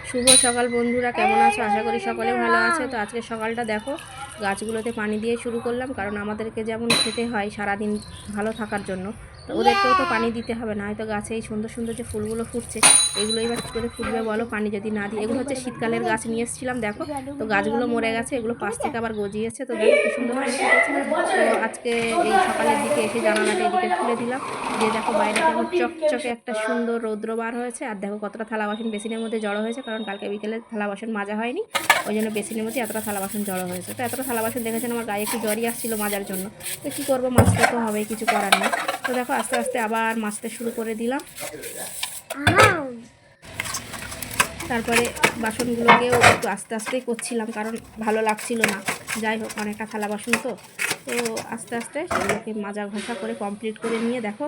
শুভ সকাল বন্ধুরা, কেমন আছো? আশা করি সকলে ভালো আছে। তো আজকে সকালটা দেখো, গাছগুলোতে পানি দিয়ে শুরু করলাম, কারণ আমাদেরকে যেমন খেতে হয় সারাদিন ভালো থাকার জন্য, তো ওদেরকেও তো পানি দিতে হবে, না হয়তো গাছে এই সুন্দর সুন্দর যে ফুলগুলো ফুটছে এগুলো এবার কী করে ফুটবে বলো, পানি যদি না দিই। এগুলো হচ্ছে শীতকালের গাছ নিয়ে এসেছিলাম, দেখো তো গাছগুলো মরে গেছে, এগুলো পাশ থেকে আবার গজিয়েছে, তো দেখো কী সুন্দর ফুল ফুটেছে। তো আজকে এই সকালের দিকে এসে জানালাটা এদিকে খুলে দিলাম, দিয়ে দেখো বাইরে কেমন চকচকে একটা সুন্দর রৌদ্র বার হয়েছে। আর দেখো কতটা থালা বাসন বেসিনের মধ্যে জড়ো হয়েছে, কারণ কালকে বিকেলে থালা বাসন মাজা হয়নি, ওই জন্য বেসিনের মধ্যে এতটা থালা বাসন জড়ো হয়েছে। তো এতটা থালা বাসন দেখেছেন, আমার গায়ে একটু জ্বরই আসছিলো মাজার জন্য, তো কী করবো, মাজতে তো হবেই, কিছু করার নেই। তো দেখো আস্তে আস্তে আবার মাজতে শুরু করে দিলাম। তারপরে বাসনগুলোকেও একটু আস্তে আস্তেই করছিলাম, কারণ ভালো লাগছিল না। যাই হোক, অনেকটা থালা বাসন তো আস্তে আস্তে সেগুলোকে মাজা ঘষা করে কমপ্লিট করে নিয়ে দেখো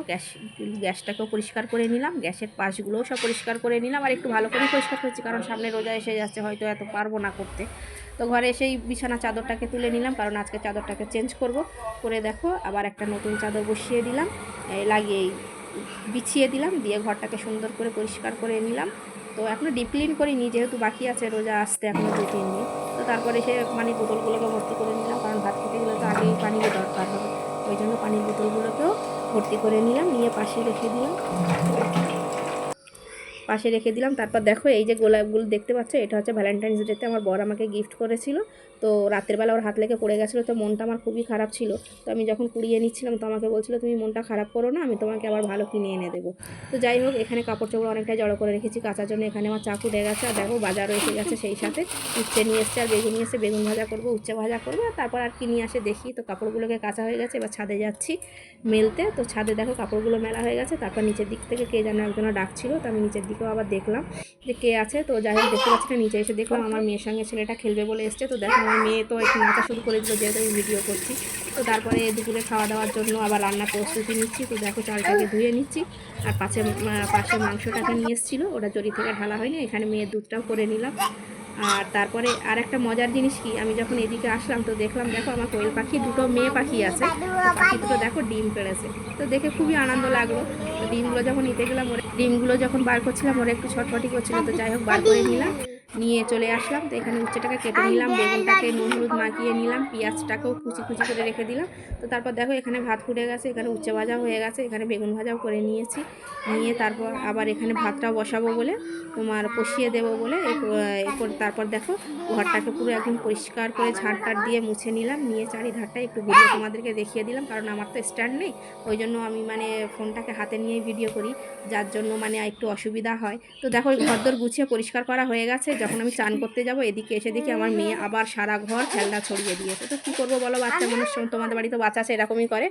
গ্যাসটাকেও পরিষ্কার করে নিলাম, গ্যাসের পাশগুলোও সব পরিষ্কার করে নিলাম, আর একটু ভালো করে পরিষ্কার করছি, কারণ সামনে রোজা এসে যাচ্ছে, হয়তো এত পারবো না করতে। তো ঘরে এসেই বিছানা চাদরটাকে তুলে নিলাম, কারণ আজকে চাদরটাকে চেঞ্জ করব। করে দেখো আবার একটা নতুন চাদর বসিয়ে দিলাম, লাগিয়ে বিছিয়ে দিলাম, দিয়ে ঘরটাকে সুন্দর করে পরিষ্কার করে নিলাম। তো এখনও ডিপ ক্লিন করিনি, যেহেতু বাকি আছে রোজা আসতে এখনও 2-3 দিন। তো তারপরে সে পানির বোতলগুলোকে ভর্তি করে নিলাম, কারণ ভাত খেতে গেলে তো আগেই পানির দরকার হবে, ওই জন্য পানির বোতলগুলোকেও ভর্তি করে নিলাম, নিয়ে পাশে রেখে দিলাম। তারপর দেখো এই যে গোলাপগুলো দেখতে পাচ্ছ, এটা হচ্ছে ভ্যালেন্টাইন্স ডেতে আমার বর আমাকে গিফট করেছিল। তো রাতের বেলা ওর হাত লেগে পড়ে গেছিলো, তো মনটা আমার খুবই খারাপ ছিল। তো আমি যখন কুড়িয়ে নিচ্ছিলাম, তো আমাকে বলছিল তুমি মনটা খারাপ করো না, আমি তোমাকে আবার ভালো কিনে এনে দেবো। তো যাই হোক, এখানে কাপড় চোপড় অনেকটাই জড়ো করে রেখেছি কাচার জন্য। এখানে আমার চাকু উঠে গেছে, আর দেখো বাজারও এসে গেছে, সেই সাথে উচ্ছে নিয়ে এসছে, আর বেগুন নিয়ে এসে, বেগুন ভাজা করবো, উচ্ছে ভাজা করবো, আর তারপর আর কি নিয়ে আসে দেখি। তো কাপড়গুলোকে কাচা হয়ে গেছে, এবার ছাদে যাচ্ছি মেলতে। তো ছাদে দেখো কাপড়গুলো মেলা হয়ে গেছে, তারপর নিচের দিক থেকে কে যেন একজনা ডাকছিল, তো আমি নিচের দিকেও আবার দেখলাম যে কে আছে। তো যাই হোক, দেখতে পাচ্ছি না, নিচে এসে দেখলাম আমার মেয়ের সঙ্গে ছেলেটা খেলবে বলে এসছে। তো দেখো আমার মেয়ে তো একটু নাচা শুরু করে দিল, যেহেতু আমি ভিডিও করছি। তো তারপরে দুপুরে খাওয়া দাওয়ার জন্য আবার রান্নার প্রস্তুতি নিচ্ছি। তো দেখো চালটাকে ধুয়ে নিচ্ছি, আর পাশে মাংসটাকে নিয়ে এসেছিলো, ওটা জড়ি থেকে ঢালা হয়নি, এখানে মেয়ের দুধটাও করে নিলাম। আর তারপরে আর একটা মজার জিনিস কি, আমি যখন এদিকে আসলাম, তো দেখলাম দেখো আমার কোয়েল পাখি, দুটো মেয়ে পাখি আছে, তো পাখি দুটো দেখো ডিম পেড়েছে। তো দেখে খুবই আনন্দ লাগলো। তো ডিমগুলো যখন নিতে গেলাম, ডিমগুলো যখন বার করছিলাম, ওরা একটু ছটফটি করছিল। তো যাই হোক, বার করে নিলাম, নিয়ে চলে আসলাম। তো এখানে উচ্ছেটাকে কেটে নিলাম, বেগুনটাকে নুন হলুদ মাখিয়ে নিলাম, পেঁয়াজটাকেও কুচি কুচি করে রেখে দিলাম। তো তারপর দেখো এখানে ভাত ফুটে গেছে, এখানে উচ্ছে ভাজাও হয়ে গেছে, এখানে বেগুন ভাজাও করে নিয়েছি। নিয়ে তারপর আবার এখানে ভাতটাও বসাবো বলে, তোমার কষিয়ে দেবো বলে তারপর দেখো ঘরটাকে পুরো একদম পরিষ্কার করে ঝাঁট দিয়ে মুছে নিলাম, নিয়ে চারিধারটা একটু ঘুরিয়ে তোমাদেরকে দেখিয়ে দিলাম, কারণ আমার তো স্ট্যান্ড নেই, ওই জন্য আমি মানে ফোনটাকে হাতে নিয়েই ভিডিও করি, যার জন্য মানে একটু অসুবিধা হয়। তো দেখো ঘরদোর গুছিয়ে পরিষ্কার করা হয়ে গেছে, যখন আমি চান করতে যাব এদিকে এসে দেখি আমার মেয়ে আবার সারা ঘর খেলনা ছড়িয়ে দিয়েছে। তো কী করবো বলো, বাচ্চা মানুষ, তোমাদের বাড়ি তো বাচ্চা আছে, এরকমই করে।